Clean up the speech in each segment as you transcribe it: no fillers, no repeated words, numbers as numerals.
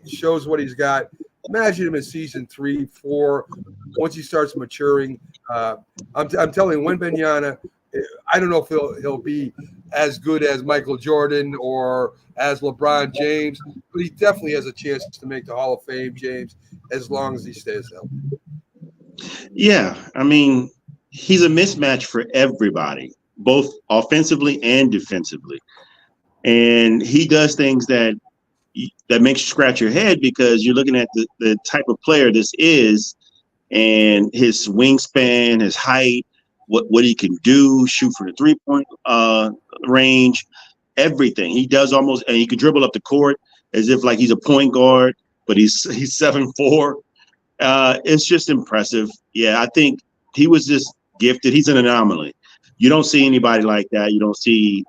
shows what he's got. Imagine him in season 3, 4, once he starts maturing. I'm telling you, Wembanyama, I don't know if he'll be as good as Michael Jordan or as LeBron James, but he definitely has a chance to make the Hall of Fame, James, as long as he stays healthy. Yeah, I mean, he's a mismatch for everybody, both offensively and defensively. And he does things that makes you scratch your head because you're looking at the type of player this is and his wingspan, his height, what he can do, shoot for the 3-point range, everything. He does almost, and he can dribble up the court as if like he's a point guard, but he's 7'4". It's just impressive. Yeah, I think he was just gifted. He's an anomaly. You don't see anybody like that. You don't see,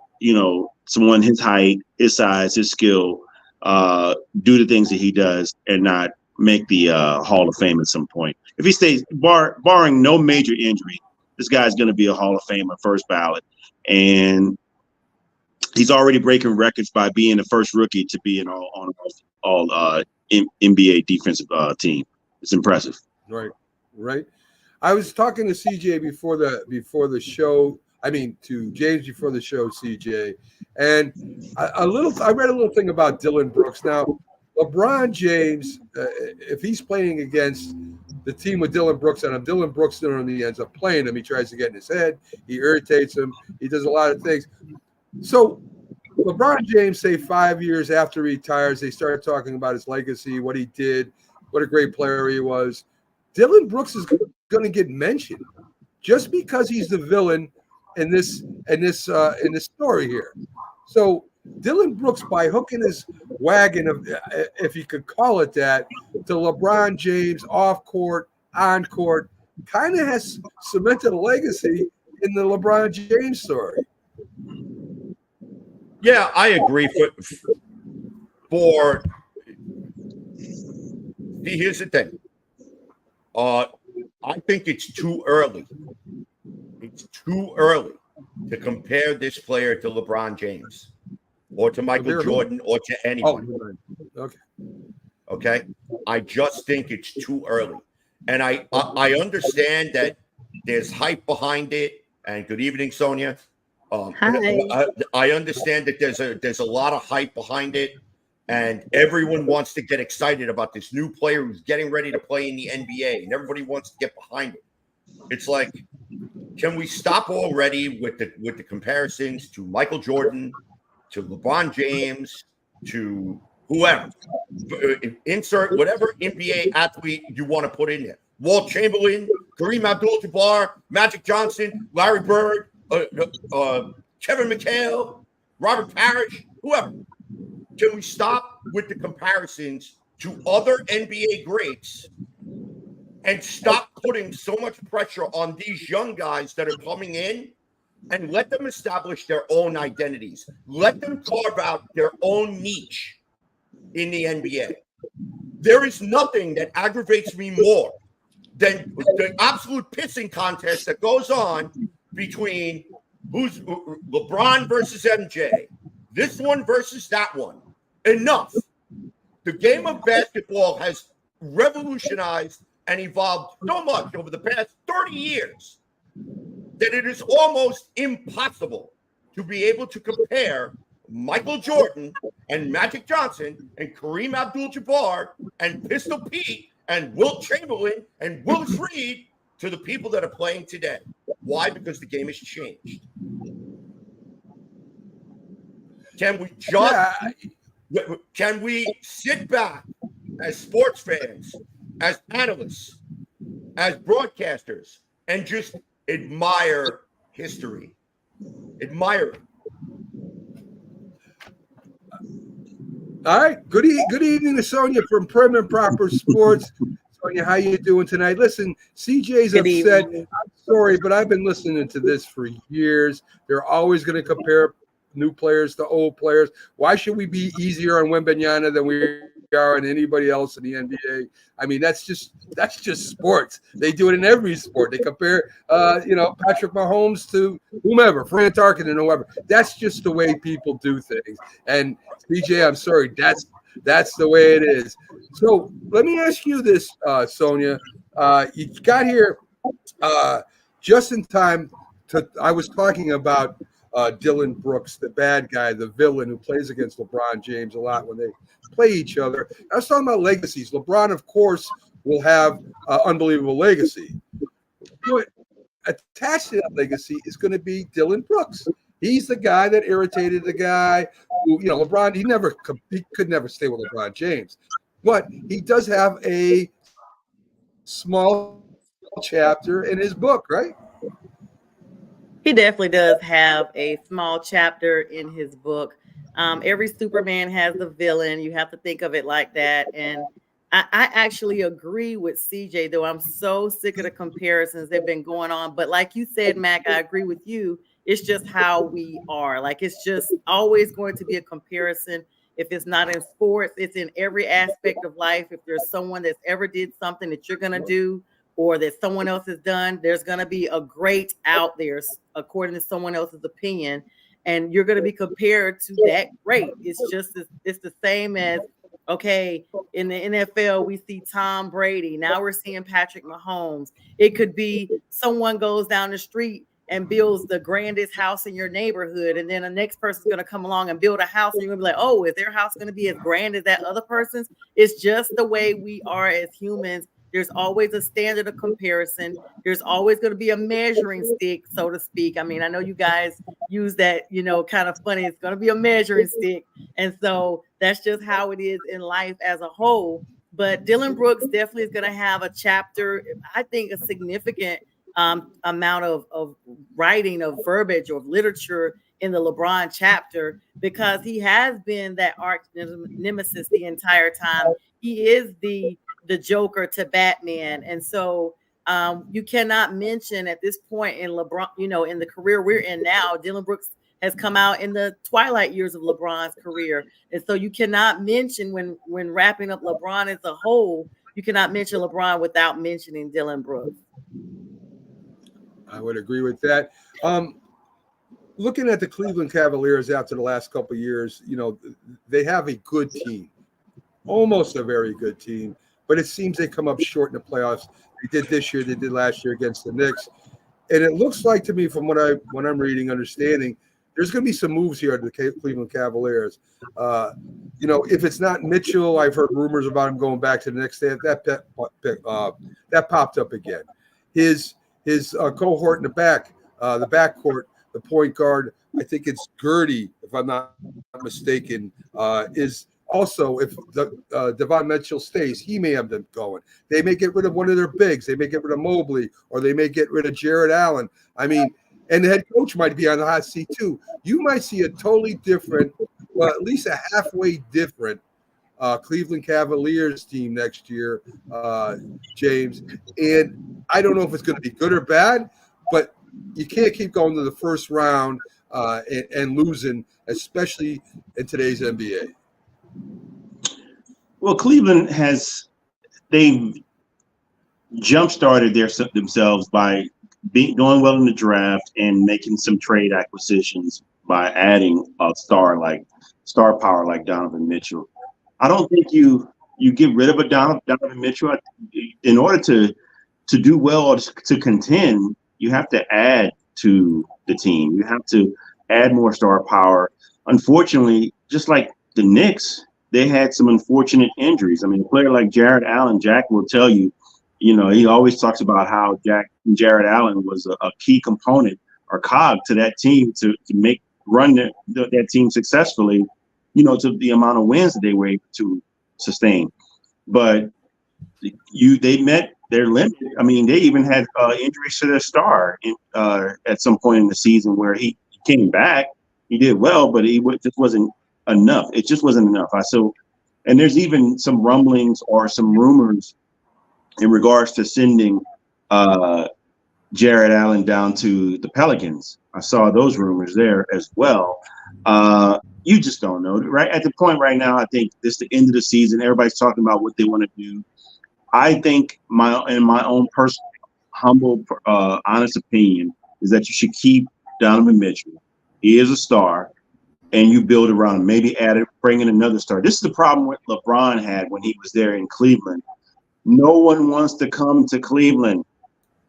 someone his height, his size, his skill, do the things that he does and not make the Hall of Fame at some point. If he stays, barring no major injury, this guy's going to be a Hall of Famer, first ballot. And he's already breaking records by being the first rookie to be in all NBA defensive team. It's impressive. Right. I was talking to CJ before the show. I mean, to James before the show, CJ, and I read a little thing about Dillon Brooks. Now, LeBron James, if he's playing against the team with Dillon Brooks on him, Dillon Brooks normally ends up playing him. He tries to get in his head. He irritates him. He does a lot of things. So LeBron James, say 5 years after he retires, they start talking about his legacy, what he did, what a great player he was. Dillon Brooks is going to get mentioned just because he's the villain in this story here. So Dillon Brooks, by hooking his wagon, if you could call it that, to LeBron James off court, on court, kind of has cemented a legacy in the LeBron James story. Yeah, I agree. Here's the thing. I think it's too early. It's too early to compare this player to LeBron James or to Michael Jordan or to anyone. Okay. I just think it's too early. And I understand that there's hype behind it. And good evening, Sonia. Hi. I understand that there's a lot of hype behind it. And everyone wants to get excited about this new player who's getting ready to play in the NBA, and everybody wants to get behind it. It's like, can we stop already with the comparisons to Michael Jordan, to LeBron James, to whoever? Insert whatever NBA athlete you want to put in there. Walt Chamberlain, Kareem Abdul-Jabbar, Magic Johnson, Larry Bird, Kevin McHale, Robert Parrish, whoever. Can we stop with the comparisons to other NBA greats and stop putting so much pressure on these young guys that are coming in and let them establish their own identities? Let them carve out their own niche in the NBA. There is nothing that aggravates me more than the absolute pissing contest that goes on between who's LeBron versus MJ, this one versus that one. Enough. The game of basketball has revolutionized and evolved so much over the past 30 years that it is almost impossible to be able to compare Michael Jordan and Magic Johnson and Kareem Abdul-Jabbar and Pistol Pete and Wilt Chamberlain and Willis Reed to the people that are playing today. Why? Because the game has changed. Can we just... Can we sit back as sports fans, as analysts, as broadcasters, and just admire history? Admire it. All right. Good evening to Sonia from Prim and Proper Sports. Sonia, how you doing tonight? Listen, CJ's upset. I'm sorry, but I've been listening to this for years. They're always going to compare new players to old players. Why should we be easier on Wembanyama than we are on anybody else in the NBA? I mean, that's just sports. They do it in every sport. They compare, Patrick Mahomes to whomever, Fran Tarkenton and whoever. That's just the way people do things. And CJ, I'm sorry, That's the way it is. So let me ask you this, Sonia. You got here just in time I was talking about Dylan Brooks, the bad guy, the villain who plays against LeBron James a lot when they play each other. I was talking about legacies. LeBron, of course, will have unbelievable legacy. But attached to that legacy is going to be Dylan Brooks. He's the guy that irritated the guy who, LeBron, he could never stay with LeBron James. But he does have a small chapter in his book, right? He definitely does have a small chapter in his book. Every Superman has a villain. You have to think of it like that. And I actually agree with CJ, though I'm so sick of the comparisons that have been going on. But like you said, Mac, I agree with you. It's just how we are. Like, it's just always going to be a comparison. If it's not in sports, it's in every aspect of life. If there's someone that's ever did something that you're going to do, or that someone else has done, there's going to be a great out there according to someone else's opinion, and you're going to be compared to that great. It's the same as, okay, in the NFL, we see Tom Brady. Now we're seeing Patrick Mahomes. It could be someone goes down the street and builds the grandest house in your neighborhood, and then the next person's going to come along and build a house, and you're going to be like, oh, is their house going to be as grand as that other person's? It's just the way we are as humans. There's always a standard of comparison. There's always going to be a measuring stick, so to speak. I mean, I know you guys use that, kind of funny. It's going to be a measuring stick. And so that's just how it is in life as a whole. But Dylan Brooks definitely is going to have a chapter, I think a significant amount of writing, of verbiage, or literature in the LeBron chapter, because he has been that arch nemesis the entire time. He is the Joker to Batman. And so you cannot mention at this point in LeBron, in the career we're in now, Dylan Brooks has come out in the twilight years of LeBron's career. And so you cannot mention when wrapping up LeBron as a whole, you cannot mention LeBron without mentioning Dylan Brooks. I would agree with that. Looking at the Cleveland Cavaliers after the last couple of years, they have a good team, almost a very good team. But it seems they come up short in the playoffs. They did this year, they did last year against the Knicks. And it looks like to me, from what I'm reading, understanding, there's going to be some moves here at the Cleveland Cavaliers. If it's not Mitchell, I've heard rumors about him going back to the Knicks. That popped up again. His cohort in the backcourt, the point guard, I think it's Gertie, if I'm not mistaken, is also, if Devon Mitchell stays, he may have them going. They may get rid of one of their bigs. They may get rid of Mobley, or they may get rid of Jared Allen. I mean, and the head coach might be on the hot seat too. You might see a totally different, well, at least a halfway different Cleveland Cavaliers team next year, James. And I don't know if it's going to be good or bad, but you can't keep going to the first round and losing, especially in today's NBA. Well, Cleveland they've jump-started themselves by doing well in the draft and making some trade acquisitions by adding a star power like Donovan Mitchell. I don't think you get rid of a Donovan Mitchell. In order to do well or to contend, you have to add to the team. You have to add more star power. Unfortunately, just like the Knicks, they had some unfortunate injuries. I mean, a player like Jared Allen, Jack will tell you, he always talks about how Jared Allen was a key component or cog to that team to run that team successfully, to the amount of wins that they were able to sustain. But they met their limit. I mean, they even had injuries to their star at some point in the season where he came back. He did well, but just wasn't enough. It just wasn't enough. And there's even some rumblings or some rumors in regards to sending Jared Allen down to the Pelicans. I saw those rumors there as well. You just don't know, right? At the point right now, I think this is the end of the season. Everybody's talking about what they want to do. I think in my own personal, humble, honest opinion is that you should keep Donovan Mitchell. He is a star. and you build around him. Maybe bring in another star. This is the problem what LeBron had when he was there in Cleveland. No one wants to come to Cleveland.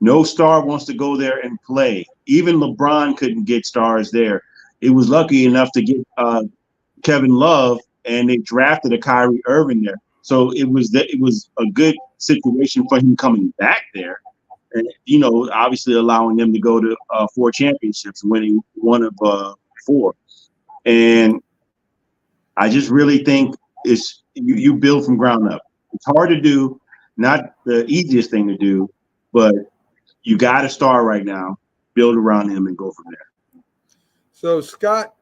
No star wants to go there and play. Even LeBron couldn't get stars there. It was lucky enough to get Kevin Love, and they drafted a Kyrie Irving there. So it was a good situation for him coming back there, and obviously allowing them to go to 4 championships, winning one of 4. And I just really think it's you build from ground up. It's hard to do, not the easiest thing to do, but you got a star right now. Build around him and go from there. So Scott,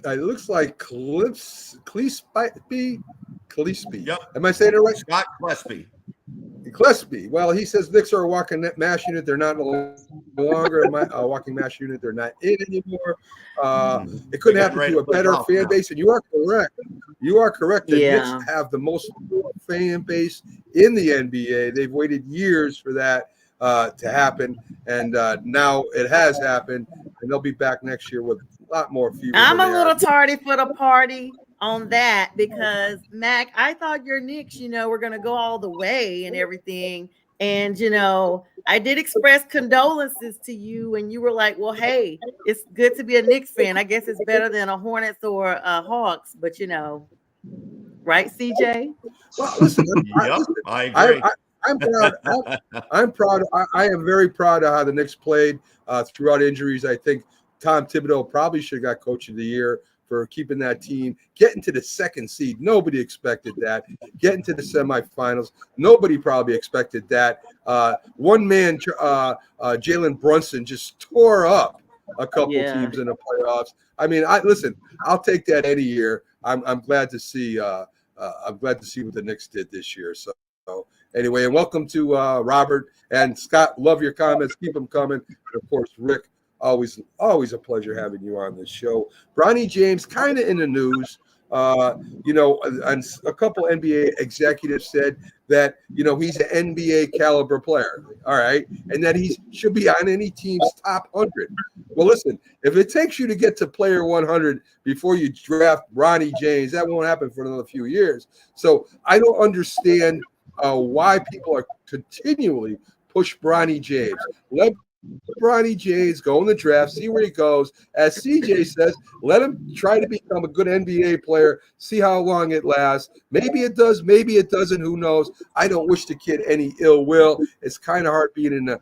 it looks like Clespie. Yep. Am I saying it right? Scott Clespie. Clespie. Well, he says Knicks are a walking mash unit. They're not no longer a walking mash unit. They're not in anymore. It couldn't happen to a better fan base. And you are correct. You are correct. The Knicks have the most fan base in the NBA. They've waited years for that to happen, and now it has happened. And they'll be back next year with a lot more fever. I'm a little tardy for the party on that because Mac, I thought your Knicks, were gonna go all the way and everything. And I did express condolences to you, and you were like, "Well, hey, it's good to be a Knicks fan. I guess it's better than a Hornets or a Hawks." But right, CJ? Well, listen, I agree. I'm proud. I'm proud. I am very proud of how the Knicks played throughout injuries. I think Tom Thibodeau probably should have got Coach of the Year for keeping that team, getting to the 2nd seed. Nobody expected that. Getting to the semifinals. Nobody probably expected that. One man, Jalen Brunson, just tore up a couple teams in the playoffs. I mean, I'll take that any year. I'm glad to see. I'm glad to see what the Knicks did this year. So anyway, and welcome to Robert and Scott. Love your comments. Keep them coming. And of course, Rick. Always a pleasure having you on this show. Bronny James, kind of in the news. And a couple NBA executives said that, he's an NBA caliber player. All right. And that he should be on any team's top 100. Well, listen, if it takes you to get to player 100 before you draft Bronny James, that won't happen for another few years. So I don't understand why people are continually push Bronny James. Let Bronny James go in the draft, see where he goes. As CJ says, let him try to become a good NBA player, see how long it lasts. Maybe it does, maybe it doesn't. Who knows? I don't wish the kid any ill will. It's kind of hard being in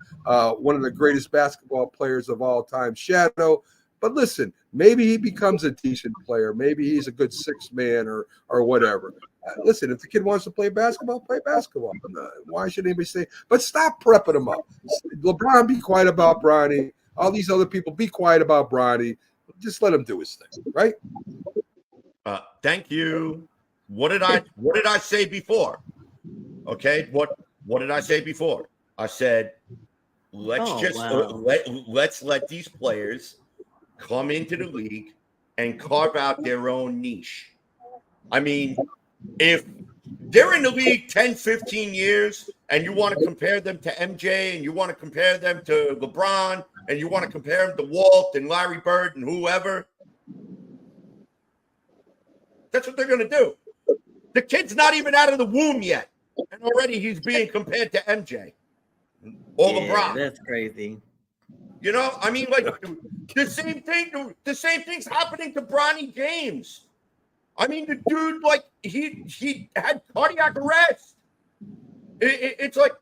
one of the greatest basketball players of all time shadow. But listen, maybe he becomes a decent player. Maybe he's a good 6th man or whatever. Listen, if the kid wants to play basketball, play basketball. Why should anybody say? But stop prepping him up. LeBron, be quiet about Bronny. All these other people, be quiet about Bronny. Just let him do his thing, right? Thank you. What did I say before? Okay, what did I say before? I said let's let these players come into the league and carve out their own niche. I mean, if they're in the league 10, 15 years and you want to compare them to MJ and you want to compare them to LeBron and you want to compare them to Walt and Larry Bird and whoever, that's what they're going to do. The kid's not even out of the womb yet, and already he's being compared to MJ or LeBron. That's crazy. I mean, like the same thing's happening to Bronny James. I mean, the dude, like, he had cardiac arrest. It's like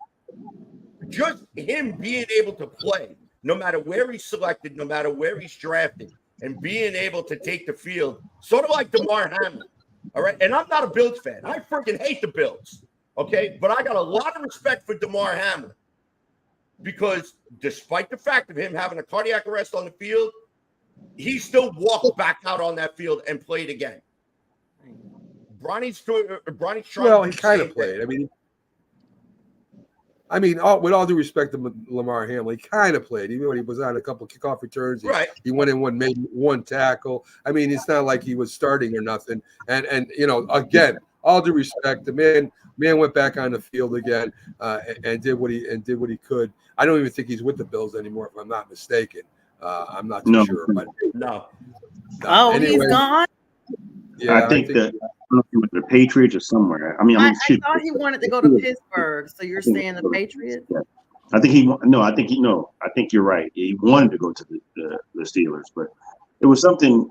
just him being able to play, no matter where he's selected, no matter where he's drafted, and being able to take the field, sort of like DeMar Hamlin. All right, and I'm not a Bills fan. I freaking hate the Bills. Okay, but I got a lot of respect for DeMar Hamlin because despite the fact of him having a cardiac arrest on the field, he still walked back out on that field and played again. Bronny's trying. Well, he kind of played. With all due respect to Lamar Hamlin, he kind of played. Even when he was on a couple of kickoff returns, he went in made one tackle. I mean, it's not like he was starting or nothing. And again, all due respect, the man went back on the field again and did what he could. I don't even think he's with the Bills anymore, if I'm not mistaken. I'm not too sure, but no. He's gone. Yeah, I think that the Patriots or somewhere. I thought he wanted to go to Pittsburgh. So you're saying the Patriots? Yeah. I think you're right. He wanted to go to the Steelers, but it was something.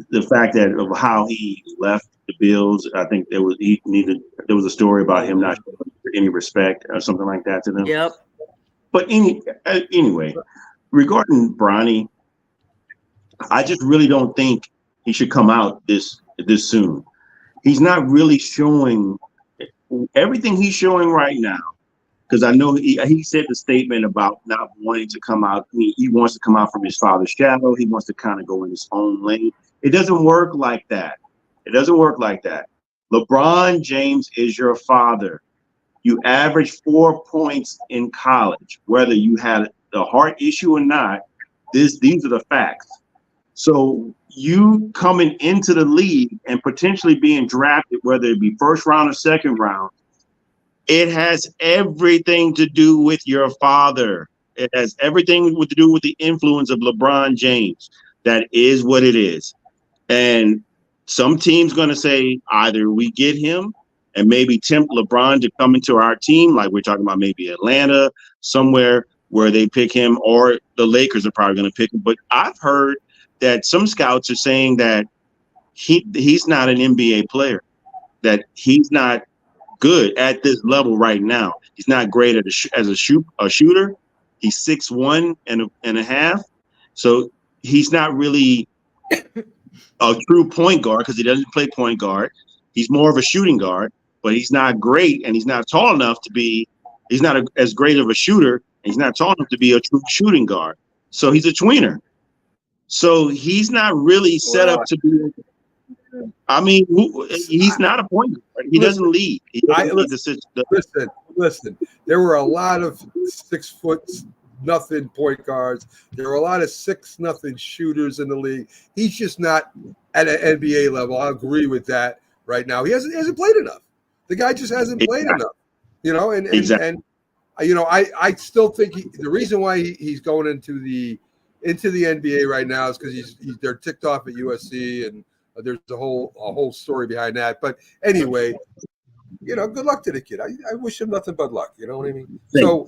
The fact that of how he left the Bills, I think there was a story about him not showing any respect or something like that to them. Yep. But anyway, regarding Bronny, I just really don't think he should come out this soon. He's not really showing everything he's showing right now. Because I know he said the statement about not wanting to come out. He wants to come out from his father's shadow. He wants to kind of go in his own lane. It doesn't work like that. LeBron James is your father. You averaged 4 points in college, whether you had a heart issue or not. These are the facts. So you coming into the league and potentially being drafted, whether it be first round or second round, it has everything to do with your father. It has everything to do with the influence of LeBron James. That is what it is. And some team's going to say either we get him and maybe tempt LeBron to come into our team, like we're talking about maybe Atlanta, somewhere where they pick him, or the Lakers are probably going to pick him. But I've heard that some scouts are saying that he's not an NBA player, that he's not good at this level right now. He's not great as a shooter. He's 6'1" and a half. So he's not really a true point guard because he doesn't play point guard. He's more of a shooting guard, but he's not great, and he's not tall enough to be. He's not as great of a shooter, and he's not tall enough to be a true shooting guard. So he's a tweener. So he's not really set up to be. I mean, he's not a point guard. He doesn't lead. Listen. There were a lot of 6 foot nothing point guards. There were a lot of 6-0 shooters in the league. He's just not at an NBA level. I agree with that right now. He hasn't played enough. The guy just hasn't played enough. I still think the reason why he's going into the NBA right now is because they're ticked off at USC, and there's a whole story behind that. But anyway, good luck to the kid. I wish him nothing but luck. You know what I mean? So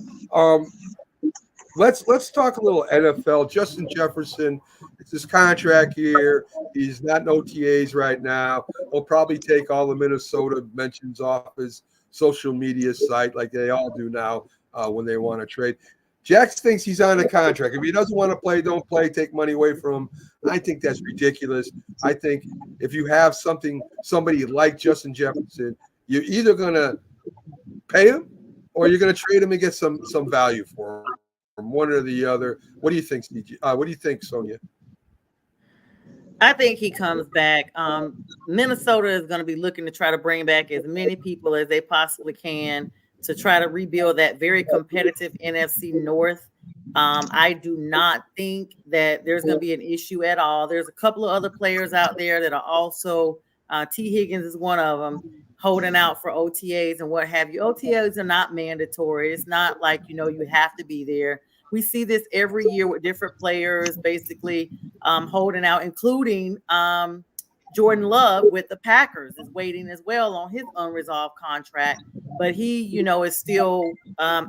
let's talk a little NFL. Justin Jefferson, it's his contract year. He's not in OTAs right now. He'll probably take all the Minnesota mentions off his social media site like they all do now when they want to trade. Jax thinks he's on a contract. If he doesn't want to play, don't play, take money away from him. I think that's ridiculous. I think if you have somebody like Justin Jefferson, you're either going to pay him or you're going to trade him and get some value for him, from one or the other. What do you think, what do you think, Sonia? I think he comes back. Minnesota is going to be looking to try to bring back as many people as they possibly can to try to rebuild that very competitive NFC North. I do not think that there's going to be an issue at all. There's a couple of other players out there that are also, T. Higgins is one of them, holding out for OTAs and what have you. OTAs are not mandatory. It's not like, you have to be there. We see this every year with different players basically holding out, including Jordan Love with the Packers is waiting as well on his unresolved contract. But he, is still,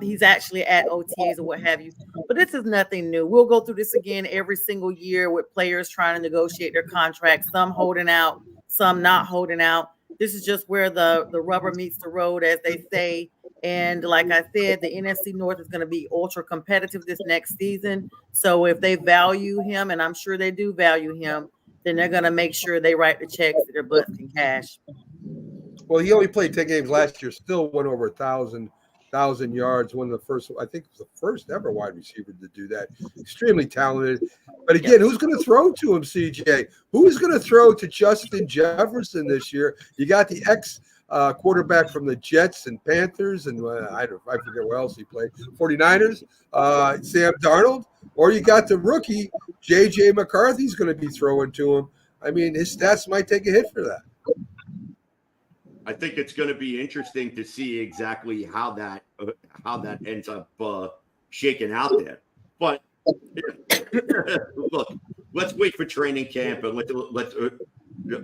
he's actually at OTAs or what have you. But this is nothing new. We'll go through this again every single year with players trying to negotiate their contracts, some holding out, some not holding out. This is just where the rubber meets the road, as they say. And like I said, the NFC North is going to be ultra competitive this next season. So if they value him, and I'm sure they do value him, then they're going to make sure they write the checks that their butts can cash. Well, he only played 10 games last year, still went over 1,000 yards, one of the first, I think it was the first ever wide receiver to do that. Extremely talented. But again, who's going to throw to him, CJ? Who's going to throw to Justin Jefferson this year? You got the quarterback from the Jets and Panthers, and I forget where else he played, 49ers, Sam Darnold, or you got the rookie, J.J. McCarthy's going to be throwing to him. I mean, his stats might take a hit for that. I think it's going to be interesting to see exactly how that ends up shaking out there. But look, let's wait for training camp and let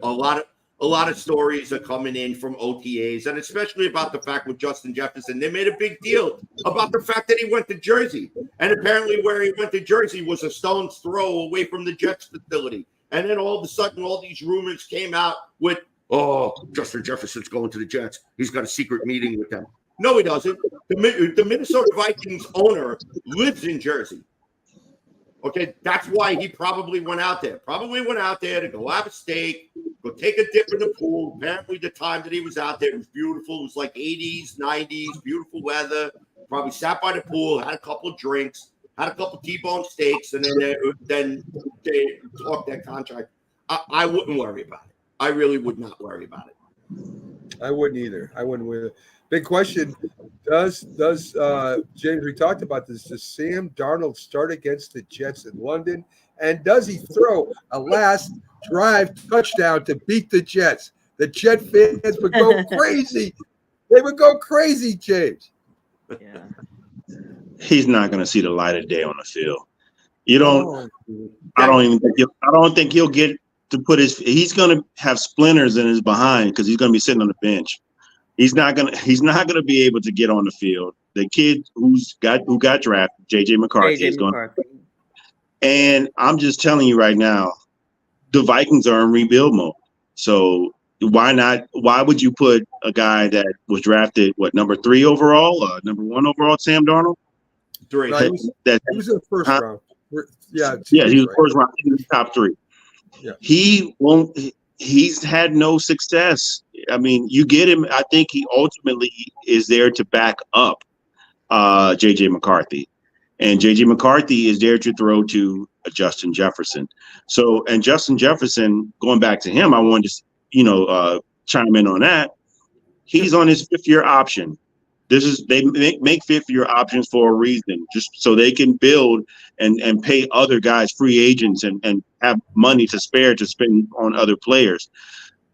a lot of stories are coming in from OTAs, and especially about the fact with Justin Jefferson. They made a big deal about the fact that he went to Jersey, and apparently where he went to Jersey was a stone's throw away from the Jets facility. And then all of a sudden, all these rumors came out with, oh, Justin Jefferson's going to the Jets. He's got a secret meeting with them. No, he doesn't. The Minnesota Vikings owner lives in Jersey. Okay, that's why he probably went out there. Probably went out there to go have a steak, go take a dip in the pool. Apparently, the time that he was out there, it was beautiful. It was like 80s, 90s, beautiful weather. Probably sat by the pool, had a couple of drinks, had a couple of T-bone steaks, and then they talked that contract. I wouldn't worry about it. I really would not worry about it. I wouldn't either. I wouldn't with it. Big question: Does James? We talked about this. Does Sam Darnold start against the Jets in London, and does he throw a last drive touchdown to beat the Jets? The Jet fans would go crazy. They would go crazy, James. Yeah. He's not going to see the light of day on the field. You don't. I don't think he'll get to put his. He's going to have splinters in his behind because he's going to be sitting on the bench. He's not gonna be able to get on the field. The kid who got drafted, JJ McCarthy, is going. And I'm just telling you right now, the Vikings are in rebuild mode. So why not? Why would you put a guy that was drafted number 3 overall, number 1 overall, Sam Darnold? 3. No, he was in the first round. Yeah, he was first round. He was top 3. Yeah. He won't. He's had no success. I mean, you get him. I think he ultimately is there to back up JJ McCarthy, and JJ McCarthy is there to throw to Justin Jefferson. So, and Justin Jefferson, going back to him, I wanted to, chime in on that. He's on his 5th-year option. They make 5th-year options for a reason, just so they can build and pay other guys, free agents, and have money to spare to spend on other players.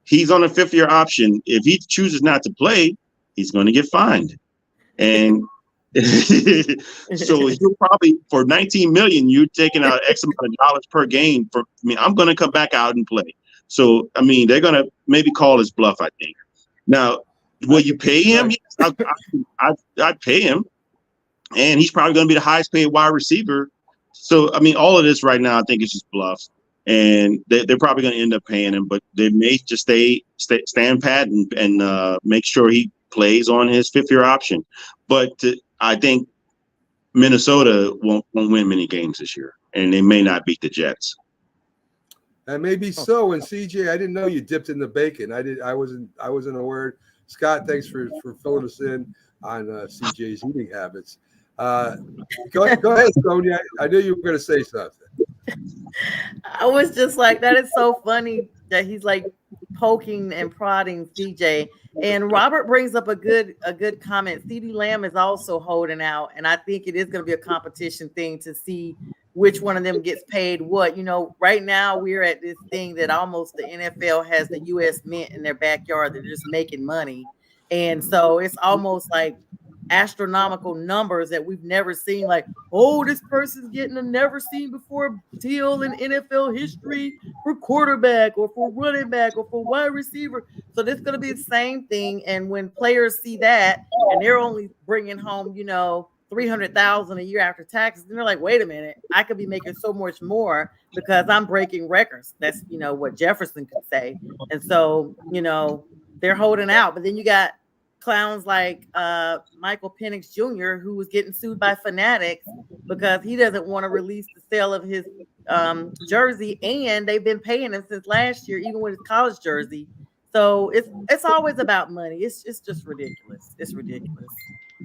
He's on a 5th-year option. If he chooses not to play, he's going to get fined. And so you're probably, for $19 million, you're taking out X amount of dollars per game. I'm going to come back out and play. So, I mean, they're going to maybe call his bluff, I think. Now, will you pay him? I'd pay him. And he's probably going to be the highest paid wide receiver. So, I mean, all of this right now, I think it's just bluffs. And they're probably going to end up paying him, but they may just stand pat and make sure he plays on his 5th-year option. But I think Minnesota won't win many games this year, and they may not beat the Jets. And maybe so. And CJ, I didn't know you dipped in the bacon. I wasn't aware. Scott, thanks for filling us in on CJ's eating habits. Go ahead, Sonia. I knew you were going to say something. I was just like, that is so funny that he's like poking and prodding CJ. And Robert brings up a good comment. CeeDee Lamb is also holding out, and I think it is going to be a competition thing to see which one of them gets paid what. Right now we're at this thing that almost the NFL has the U.S. Mint in their backyard. They're just making money, and so it's almost like astronomical numbers that we've never seen. Like, oh, this person's getting a never seen before deal in NFL history for quarterback or for running back or for wide receiver. So this is going to be the same thing. And when players see that and they're only bringing home, $300,000 a year after taxes, and they're like, wait a minute, I could be making so much more because I'm breaking records. That's what Jefferson could say. And so they're holding out. But then you got clowns like Michael Penix Jr., who was getting sued by Fanatics because he doesn't want to release the sale of his jersey, and they've been paying him since last year, even with his college jersey. So it's always about money. It's just ridiculous. It's ridiculous.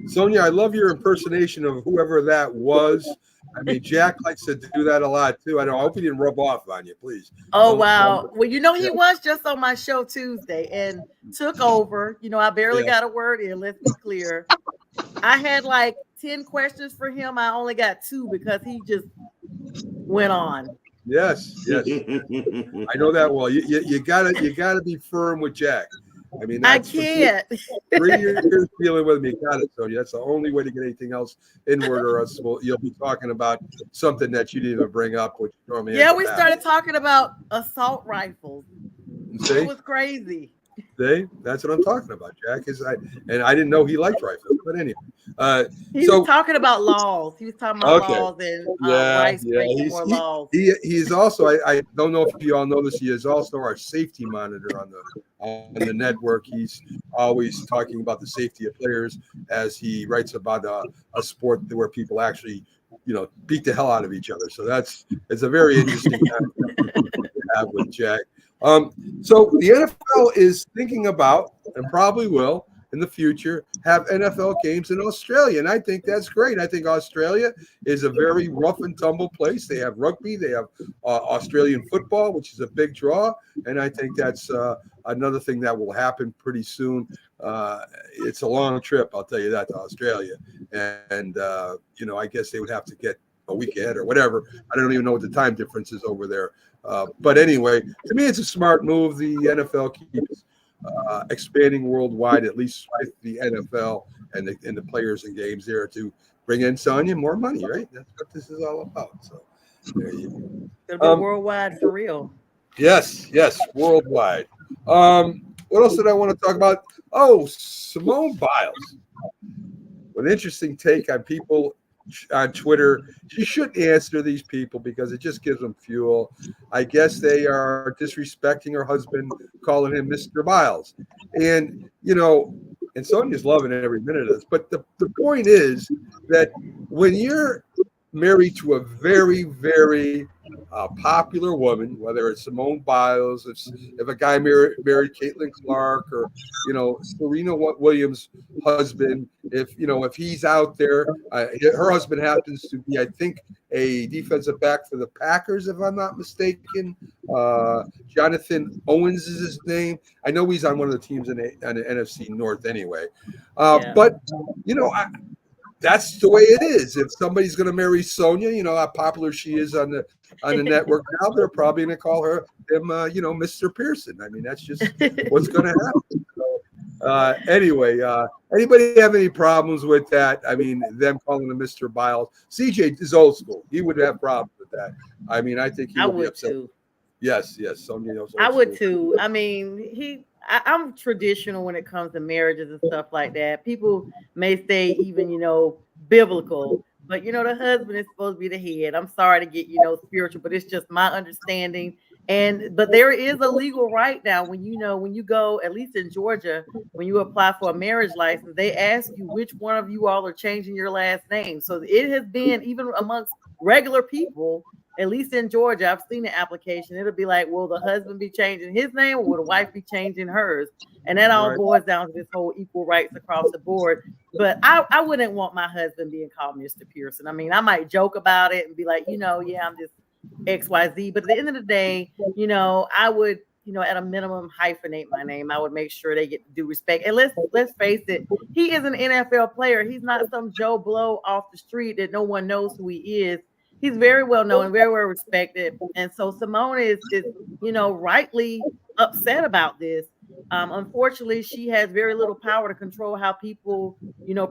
Sonia, I love your impersonation of whoever that was. I mean, Jack likes to do that a lot too. I hope he didn't rub off on you, please. Oh, wow. Well, he was just on my show Tuesday and took over. I barely got a word in. Let's be clear. I had like 10 questions for him. I only got 2 because he just went on. Yes. I know that well. You gotta be firm with Jack. I mean, I that's can't. 3 years dealing with me. Got it, Sonia. That's the only way to get anything else inward, or else you'll be talking about something that you didn't even bring up, which normally Yeah, ends up we happening. started talking about assault rifles. See? It was crazy. That's what I'm talking about, Jack. I didn't know he liked rifles, but anyway. He was talking about laws. He was talking about Okay. laws and Yeah, rights breaking more laws. He's also I don't know if you all know this. He is also our safety monitor on the network. He's always talking about the safety of players as he writes about a sport where people actually beat the hell out of each other. So it's a very interesting concept to have with Jack. So the NFL is thinking about, and probably will in the future, have NFL games in Australia. And I think that's great. I think Australia is a very rough and tumble place. They have rugby, they have Australian football, which is a big draw. And I think that's another thing that will happen pretty soon. It's a long trip, I'll tell you that, to Australia. And I guess they would have to get a week ahead or whatever. I don't even know what the time difference is over there. But anyway, to me, it's a smart move. The NFL keeps expanding worldwide, at least with the NFL and the players and games there, to bring in Sonya more money, right? That's what this is all about. So there you go. It'll be worldwide for real. Yes, worldwide. What else did I want to talk about? Oh, Simone Biles. An interesting take on people on Twitter. She shouldn't answer these people because it just gives them fuel. I guess they are disrespecting her husband, calling him Mr. Biles. And, and Sonia's loving every minute of this. But the point is that when you're married to a very, very popular woman, whether it's Simone Biles, if a guy married Caitlin Clark, or Serena Williams' husband, if he's out there, her husband happens to be, I think, a defensive back for the Packers, if I'm not mistaken. Jonathan Owens is his name. I know he's on one of the teams on the NFC North anyway. But that's the way it is. If somebody's going to marry Sonia, how popular she is on the network now, they're probably going to call him Mr. Pearson. I mean, that's just what's going to happen. So, anyway, anybody have any problems with that? I mean, them calling him Mr. Biles. CJ is old school. He would have problems with that. I mean, I think he would be upset. Too. Yes, Sonia knows. I would too. I mean, I'm traditional when it comes to marriages and stuff like that. People may say even, biblical, but the husband is supposed to be the head. I'm sorry to get, spiritual, but it's just my understanding. But there is a legal right now when you go, at least in Georgia, when you apply for a marriage license, they ask you which one of you all are changing your last name. So it has been, even amongst regular people, at least in Georgia, I've seen the application. It'll be like, will the husband be changing his name, or will the wife be changing hers? And that all boils down to this whole equal rights across the board. But I wouldn't want my husband being called Mr. Pearson. I mean, I might joke about it and be like, I'm just XYZ. But at the end of the day, I would, at a minimum, hyphenate my name. I would make sure they get due respect. And let's face it, he is an NFL player. He's not some Joe Blow off the street that no one knows who he is. He's very well known and very well respected. And so Simone is rightly upset about this. Unfortunately, she has very little power to control how people,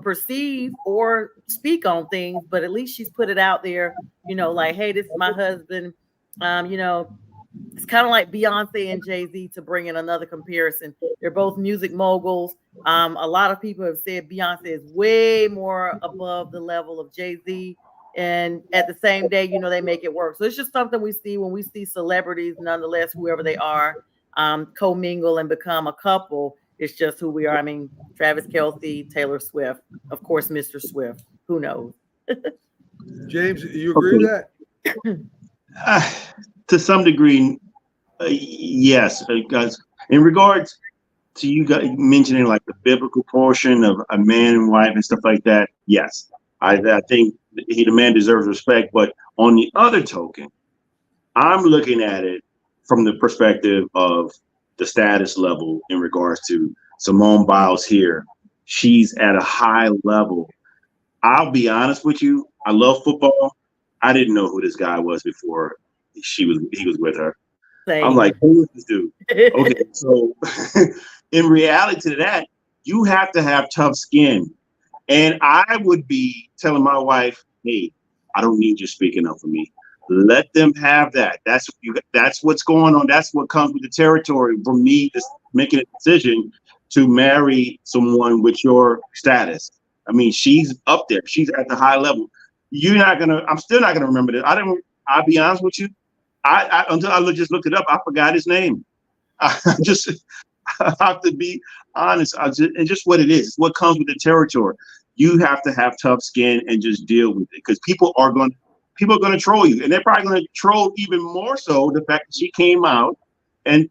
perceive or speak on things. But at least she's put it out there, like, hey, this is my husband. It's kind of like Beyonce and Jay-Z, to bring in another comparison. They're both music moguls. A lot of people have said Beyonce is way more above the level of Jay-Z. And at the same day, they make it work. So it's just something we see when we see celebrities, nonetheless, whoever they are, commingle and become a couple. It's just who we are. I mean, Travis Kelce, Taylor Swift, of course, Mr. Swift. Who knows? James, you agree with that? To some degree, yes. Guys, in regards to you guys mentioning like the biblical portion of a man and wife and stuff like that, yes. I think the man deserves respect, but on the other token, I'm looking at it from the perspective of the status level in regards to Simone Biles here. She's at a high level. I'll be honest with you. I love football. I didn't know who this guy was before he was with her. Same. I'm like, who is this dude? Okay, so in reality to that, you have to have tough skin. And I would be telling my wife, hey, I don't need you speaking up for me. Let them have that. That's what's going on. That's what comes with the territory for me just making a decision to marry someone with your status. I mean, she's up there. She's at the high level. I'm still not gonna remember this. I'll be honest with you. Until I just looked it up, I forgot his name. I have to be honest. It's just what it is. It's what comes with the territory. You have to have tough skin and just deal with it, because people are going to troll you, and they're probably going to troll even more so the fact that she came out and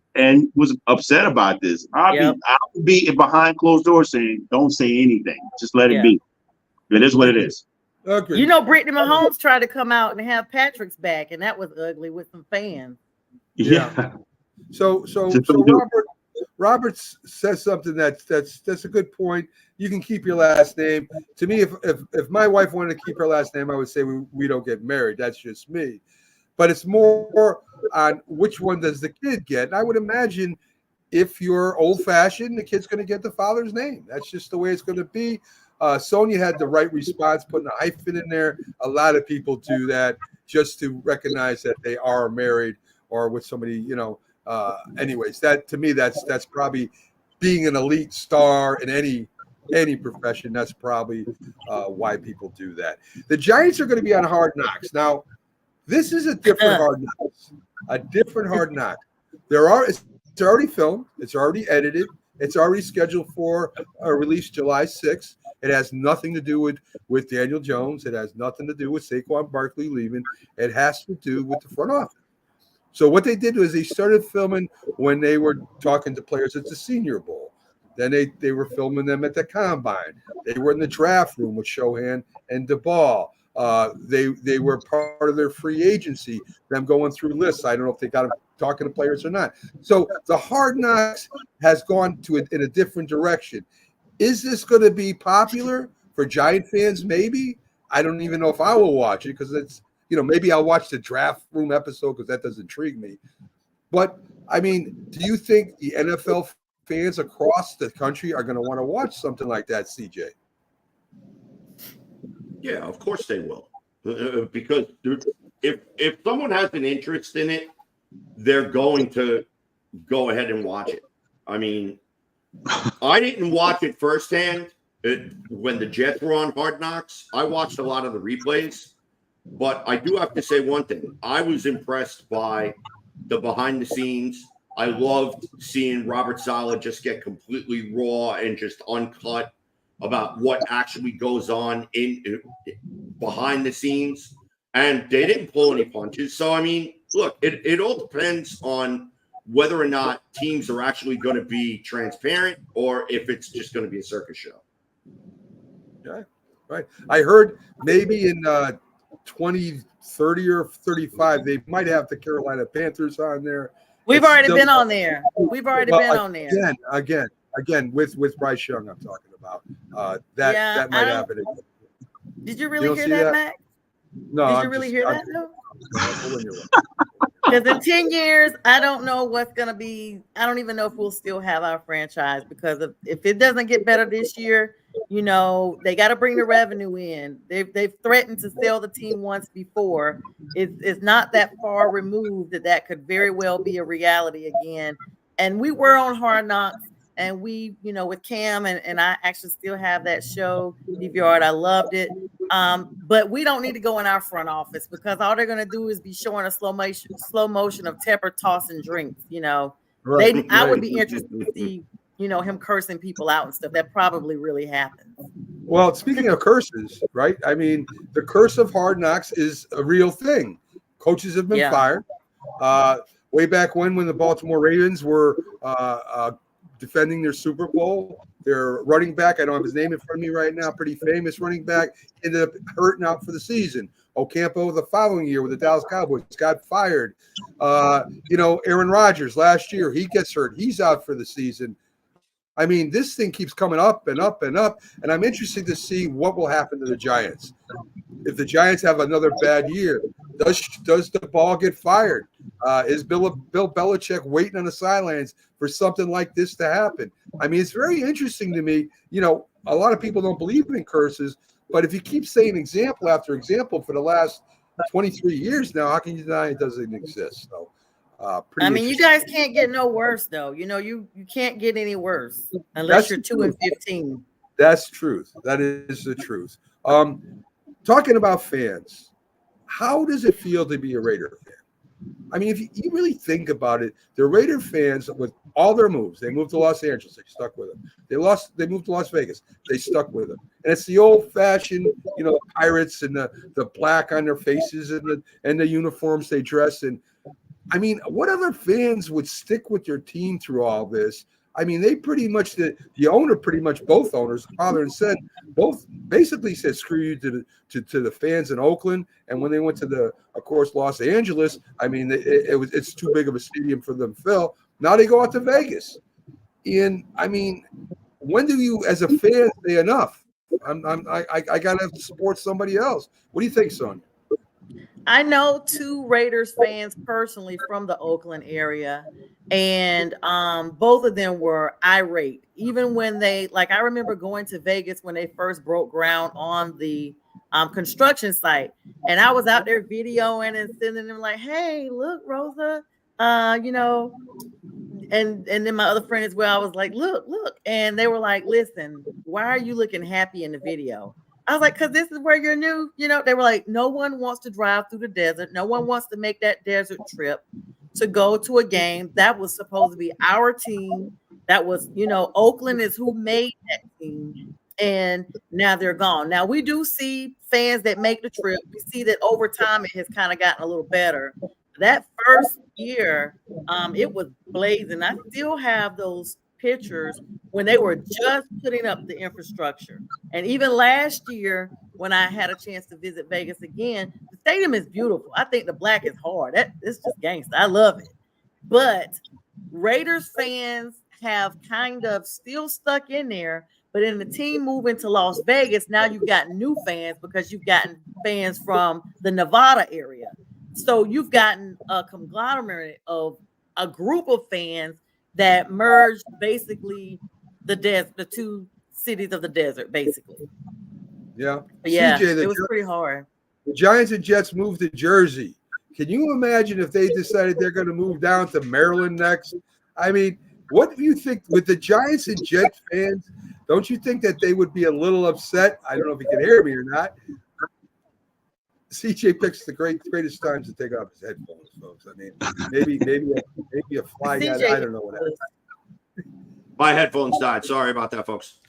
was upset about this. I'll be behind closed doors saying, don't say anything. Just let it be. It is what it is. Okay. You know, Brittany Mahomes tried to come out and have Patrick's back, and that was ugly with some fans. Yeah. So Robert says something that's a good point. You can keep your last name. To me, if my wife wanted to keep her last name, I would say we don't get married. That's just me. But it's more on which one does the kid get. And I would imagine if you're old-fashioned, the kid's going to get the father's name. That's just the way it's going to be. Sonia had the right response, putting a hyphen in there. A lot of people do that just to recognize that they are married or with somebody, anyways, that to me, that's probably being an elite star in any profession. That's probably why people do that. The Giants are going to be on Hard Knocks. Now, this is a different Hard Knocks. A different Hard Knock. It's already filmed. It's already edited. It's already scheduled for a release July 6th. It has nothing to do with Daniel Jones. It has nothing to do with Saquon Barkley leaving. It has to do with the front office. So what they did was they started filming when they were talking to players at the Senior Bowl. Then they were filming them at the Combine. They were in the draft room with Shohan and DeBall. They were part of their free agency, them going through lists. I don't know if they got them talking to players or not. So the Hard Knocks has gone in a different direction. Is this going to be popular for Giant fans? Maybe. I don't even know if I will watch it because it's, maybe I'll watch the draft room episode because that does intrigue me. But, I mean, do you think the NFL fans across the country are going to want to watch something like that, CJ? Yeah, of course they will. Because if someone has an interest in it, they're going to go ahead and watch it. I mean, I didn't watch it firsthand when the Jets were on Hard Knocks. I watched a lot of the replays. But I do have to say one thing. I was impressed by the behind the scenes. I loved seeing Robert Saleh just get completely raw and just uncut about what actually goes on in behind the scenes. And they didn't pull any punches. So, I mean, look, it all depends on whether or not teams are actually going to be transparent or if it's just going to be a circus show. Yeah, right. I heard maybe in 2030 or 35, they might have the Carolina Panthers on there. We've already been on there. We've already been on there. Again, with Bryce Young, I'm talking about. That might happen again. Did you really hear that, Max? No. Did you really hear that, though? Because in 10 years, I don't know what's going to be. I don't even know if we'll still have our franchise, because if it doesn't get better this year, they got to bring the revenue in. They've threatened to sell the team once before. It's not that far removed that could very well be a reality again. And we were on Hard Knocks, and we, with Cam, and I actually still have that show, DVR. I loved it. But we don't need to go in our front office, because all they're going to do is be showing a slow motion of Tepper tossing drinks. Right. I would be interested to see, him cursing people out and stuff. That probably really happens. Well, speaking of curses, right? I mean, the curse of Hard Knocks is a real thing. Coaches have been fired. Way back when the Baltimore Ravens were defending their Super Bowl, their running back, I don't have his name in front of me right now, pretty famous running back, ended up hurting out for the season. Ocampo the following year with the Dallas Cowboys got fired. Aaron Rodgers last year, he gets hurt. He's out for the season. I mean, this thing keeps coming up and up and up, and I'm interested to see what will happen to the Giants. If the Giants have another bad year, does the ball get fired? Is Bill Belichick waiting on the sidelines for something like this to happen? I mean, it's very interesting to me. You know, a lot of people don't believe in curses, but if you keep saying example after example for the last 23 years now, how can you deny it doesn't exist? So, I mean, you guys can't get no worse, though. You know, you can't get any worse unless you're 2-15. That's truth. That is the truth. Talking about fans, how does it feel to be a Raider fan? I mean, if you really think about it, the Raider fans with all their moves, they moved to Los Angeles, they stuck with them. They moved to Las Vegas, they stuck with them. And it's the old-fashioned, you know, pirates and the black on their faces and the uniforms they dress in. I mean, what other fans would stick with your team through all this? I mean, they pretty much the owner, pretty much both owners, father and son, both basically said screw you to the fans in Oakland. And when they went to of course, Los Angeles, I mean, it's too big of a stadium for them to fill. Now they go out to Vegas. And I mean, when do you, as a fan, say enough? I gotta support somebody else. What do you think, Sonia? I know 2 Raiders fans personally from the Oakland area, and both of them were irate. Even when I remember going to Vegas when they first broke ground on the construction site, and I was out there videoing and sending them like, "Hey, look, Rosa, you know." And then my other friend as well, I was like, look, and they were like, "Listen, why are you looking happy in the video?" I was like, because this is where you're new. You know, they were like, no one wants to drive through the desert. No one wants to make that desert trip to go to a game. That was supposed to be our team. That was, you know, Oakland is who made that team. And now they're gone. Now, we do see fans that make the trip. We see that over time it has kind of gotten a little better. That first year, it was blazing. I still have those pictures when they were just putting up the infrastructure. And even last year, when I had a chance to visit Vegas again, the stadium is beautiful. I think the black is hard. It's just gangster. I love it. But Raiders fans have kind of still stuck in there. But in the team moving to Las Vegas, now you've got new fans because you've gotten fans from the Nevada area. So you've gotten a conglomerate of a group of fans that merged basically the 2 cities of the desert, basically. Yeah. But yeah, CJ, it was pretty hard. The Giants and Jets moved to Jersey. Can you imagine if they decided they're going to move down to Maryland next? I mean, what do you think with the Giants and Jets fans? Don't you think that they would be a little upset? I don't know if you can hear me or not. CJ picks the greatest times to take off his headphones, folks. I mean, maybe a fly guy. I don't know what happened. My headphones died. Sorry about that, folks.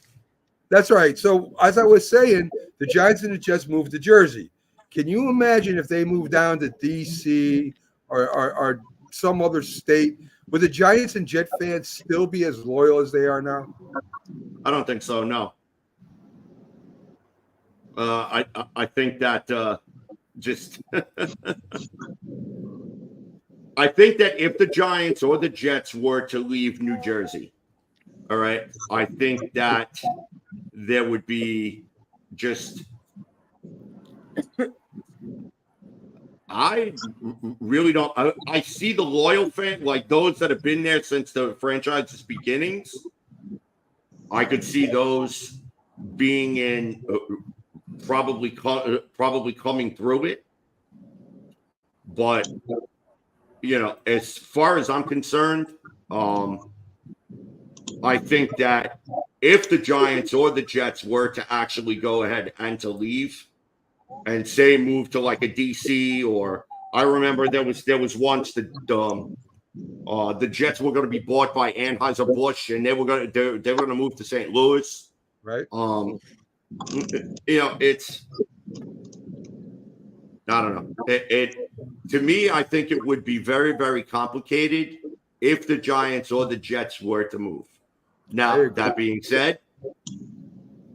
That's right. So as I was saying, the Giants and the Jets moved to Jersey. Can you imagine if they moved down to D.C. or some other state? Would the Giants and Jet fans still be as loyal as they are now? I don't think so. No. I think that just I think that if the Giants or the Jets were to leave New Jersey, all right, I think that there would be just I really don't. I see the loyal fan, like those that have been there since the franchise's beginnings. I could see those being in probably coming through it. But, you know, as far as I'm concerned, I think that if the Giants or the Jets were to actually go ahead and to leave and say move to like a DC, or I remember there was once the Jets were going to be bought by Anheuser-Busch and they were going to move to St. Louis. Right. You know, it's I don't know. It to me, I think it would be very, very complicated if the Giants or the Jets were to move. Now, that being said,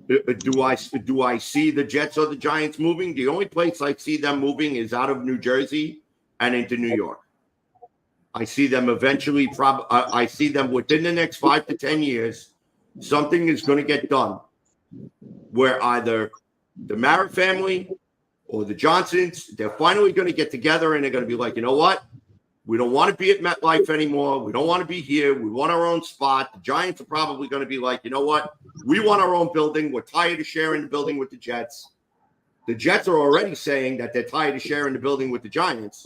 do I see the Jets or the Giants moving? The only place I see them moving is out of New Jersey and into New York. I see them eventually. I see them within the next 5 to 10 years. Something is going to get done where either the Marriott family or the Johnsons, they're finally going to get together and they're going to be like, you know what? We don't want to be at MetLife anymore. We don't want to be here. We want our own spot. The Giants are probably going to be like, you know what? We want our own building. We're tired of sharing the building with the Jets. The Jets are already saying that they're tired of sharing the building with the Giants.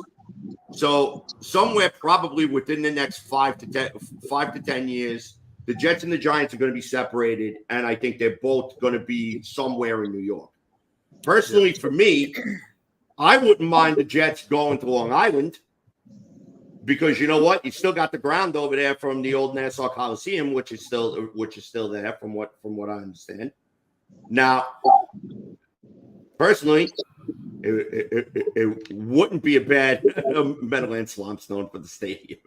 So somewhere probably within the next 5 to 10 years, the Jets and the Giants are going to be separated, and I think they're both going to be somewhere in New York. Personally, for me, I wouldn't mind the Jets going to Long Island because you know what? You still got the ground over there from the old Nassau Coliseum, which is still there from what I understand. Now, personally, it wouldn't be a bad Meadowlands Swamp's known for the stadium.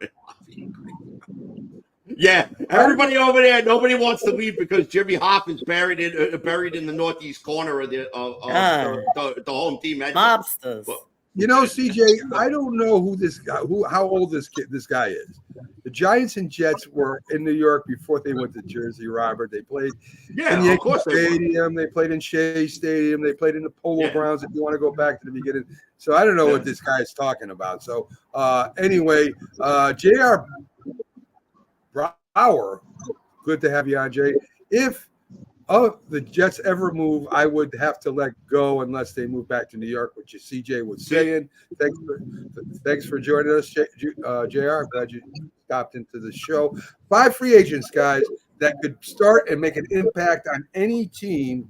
Yeah, everybody over there, nobody wants to leave because Jimmy Hoff is buried in the northeast corner of the home team. Mobsters. But, you know, CJ, I don't know how old this guy is. The Giants and Jets were in New York before they went to Jersey, Robert. They played in Yankee Stadium. They played in Shea Stadium. They played in the Polo Grounds, if you want to go back to the beginning. So I don't know what this guy is talking about. So anyway, J.R. Brower, good to have you on, Jay. If the Jets ever move, I would have to let go unless they move back to New York, which CJ was saying. Thanks for joining us, JR. Glad you stopped into the show. 5 free agents, guys, that could start and make an impact on any team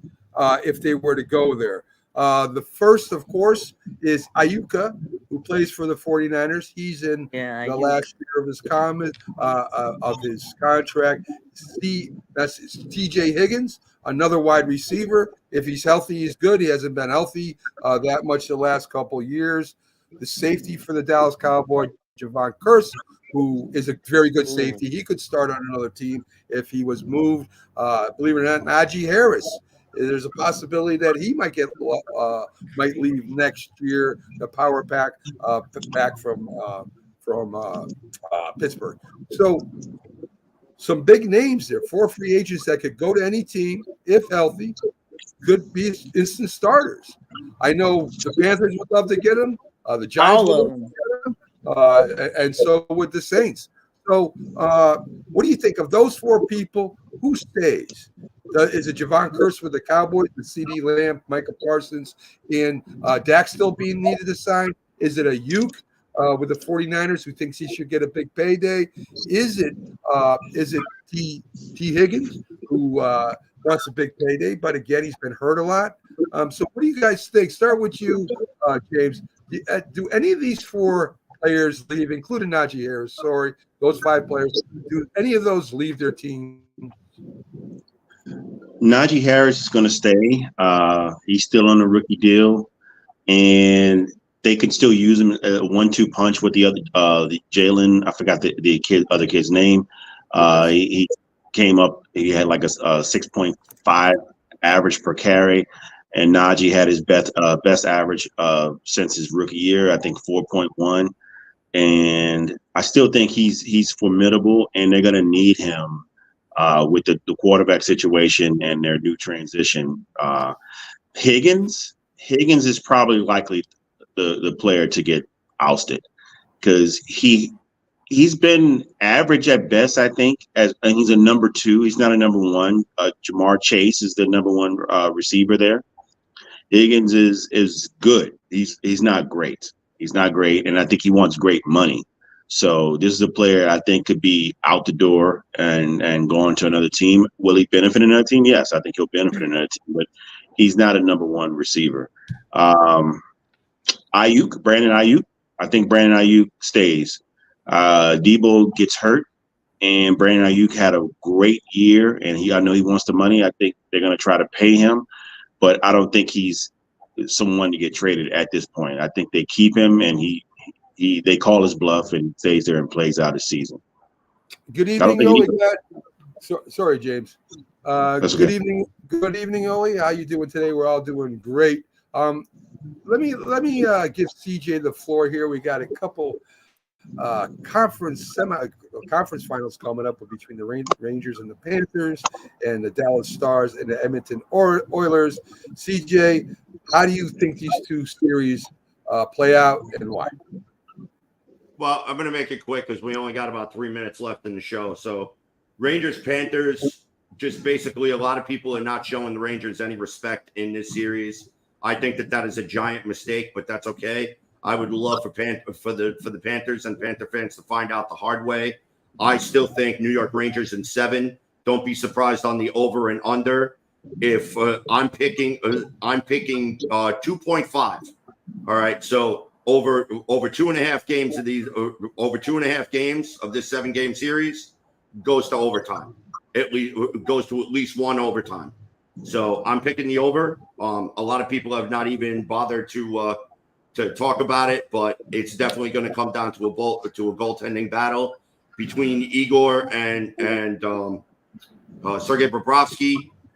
if they were to go there. The first, of course, is Ayuka, who plays for the 49ers. He's in the last year of his contract. That's TJ Higgins, another wide receiver. If he's healthy, he's good. He hasn't been healthy that much the last couple of years. The safety for the Dallas Cowboys, Javon Curse, who is a very good safety. He could start on another team if he was moved. Believe it or not, Najee Harris. There's a possibility that he might leave next year. The power back from Pittsburgh. So some big names there. 4 free agents that could go to any team if healthy. Could be instant starters. I know the Panthers would love to get them. The Giants would love to get them. And so would the Saints. So what do you think of those 4 people? Who stays? Is it Javon Curse with the Cowboys, the CeeDee Lamb, Micah Parsons, and Dak still being needed to sign? Is it a Uke with the 49ers who thinks he should get a big payday? Is it T. Higgins who wants a big payday, but again, he's been hurt a lot? So what do you guys think? Start with you, James. Do any of these 4 players leave, including Najee Harris? Sorry, those 5 players. Do any of those leave their team? Najee Harris is going to stay. He's still on the rookie deal, and they can still use him a 1-2 punch with the other the Jalen. I forgot the other kid's name. He came up. He had like a 6.5 average per carry, and Najee had his best average since his rookie year. I think 4.1, and I still think he's formidable, and they're going to need him. With the quarterback situation and their new transition. Higgins is probably likely the player to get ousted because he's been average at best, I think, and he's a number 2. He's not a number 1. Jamar Chase is the number 1 receiver there. Higgins is good. He's not great. He's not great, and I think he wants great money. So this is a player I think could be out the door and going to another team. Will he benefit in another team? Yes, I think he'll benefit in another team, but he's not a number 1 receiver. Brandon Ayuk. I think Brandon Ayuk stays. Debo gets hurt, and Brandon Ayuk had a great year, and I know he wants the money. I think they're going to try to pay him, but I don't think he's someone to get traded at this point. I think they keep him, and they call his bluff and stays there and plays out his season. Good evening, Oli. Sorry, James. Good evening. Good evening, Oli. How you doing today? We're all doing great. Let me give CJ the floor here. We got a couple conference finals coming up between the Rangers and the Panthers, and the Dallas Stars and the Edmonton Oilers. CJ, how do you think these 2 series play out, and why? Well, I'm going to make it quick because we only got about 3 minutes left in the show. So, Rangers Panthers, just basically a lot of people are not showing the Rangers any respect in this series. I think that is a giant mistake, but that's okay. I would love for the Panthers and Panther fans to find out the hard way. I still think New York Rangers in 7. Don't be surprised on the over and under. If I'm picking 2.5. All right, so over 2.5 games of these, over 2.5 games of this 7-game series goes to overtime. At least goes to at least one overtime. So I'm picking the over. A lot of people have not even bothered to talk about it, but it's definitely going to come down to a goaltending battle between Igor and Sergei Bobrovsky.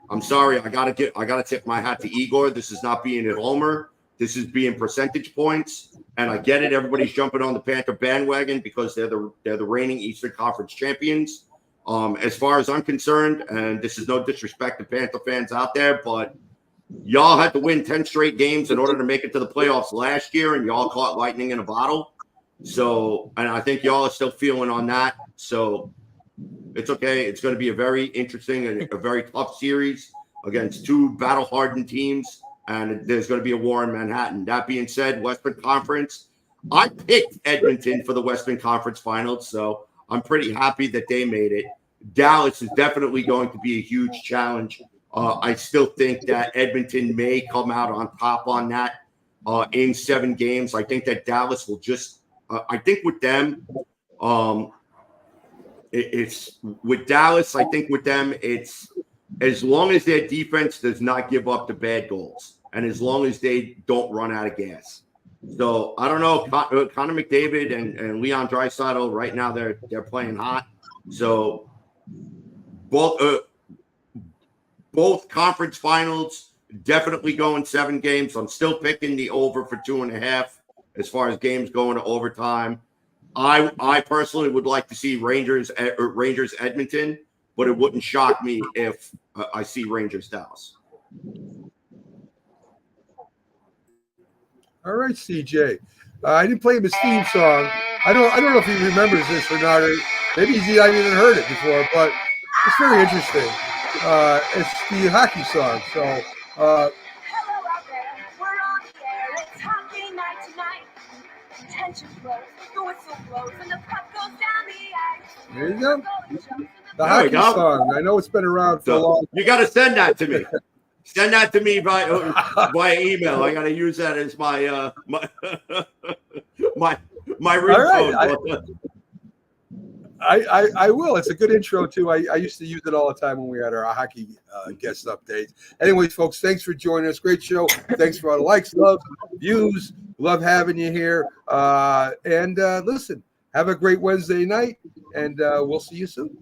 I'm sorry, I gotta tip my hat to Igor. This is not being a homer. This is being percentage points, and I get it. Everybody's jumping on the Panther bandwagon because they're the reigning Eastern Conference champions. As far as I'm concerned, and this is no disrespect to Panther fans out there, but y'all had to win 10 straight games in order to make it to the playoffs last year, and y'all caught lightning in a bottle. So, and I think y'all are still feeling on that. So it's okay. It's going to be a very interesting and a very tough series against two battle-hardened teams, and there's going to be a war in Manhattan. That being said, Western Conference, I picked Edmonton for the Western Conference Finals, so I'm pretty happy that they made it. Dallas is definitely going to be a huge challenge. I still think that Edmonton may come out on top on that in 7 games. I think that Dallas will just I think with them, it's with Dallas. I think with them, it's as long as their defense does not give up the bad goals, and as long as they don't run out of gas. So I don't know. Connor McDavid and Leon Draisaitl right now they're playing hot. So both conference finals definitely going 7 games. I'm still picking the over for 2.5 as far as games going to overtime. I personally would like to see Rangers Edmonton, but it wouldn't shock me if I see Rangers Dallas. All right, CJ. I didn't play him his theme song. I don't know if he remembers this or not, or maybe he's not even heard it before, but it's very interesting. It's the hockey song. So Hello out there, we're on the air. It's hockey night tonight. Tension grows, the whistle blows, and the puck goes down the ice. there you go. The There we hockey go. song. I know it's been around for a So long you got to send that to me. Send that to me by email. I got to use that as my my ringtone. I will. It's a good intro too. I used to use it all the time when we had our hockey guest updates. Anyways, folks, thanks for joining us. Great show. Thanks for all the likes, love, views. Love having you here. And listen, have a great Wednesday night, and we'll see you soon.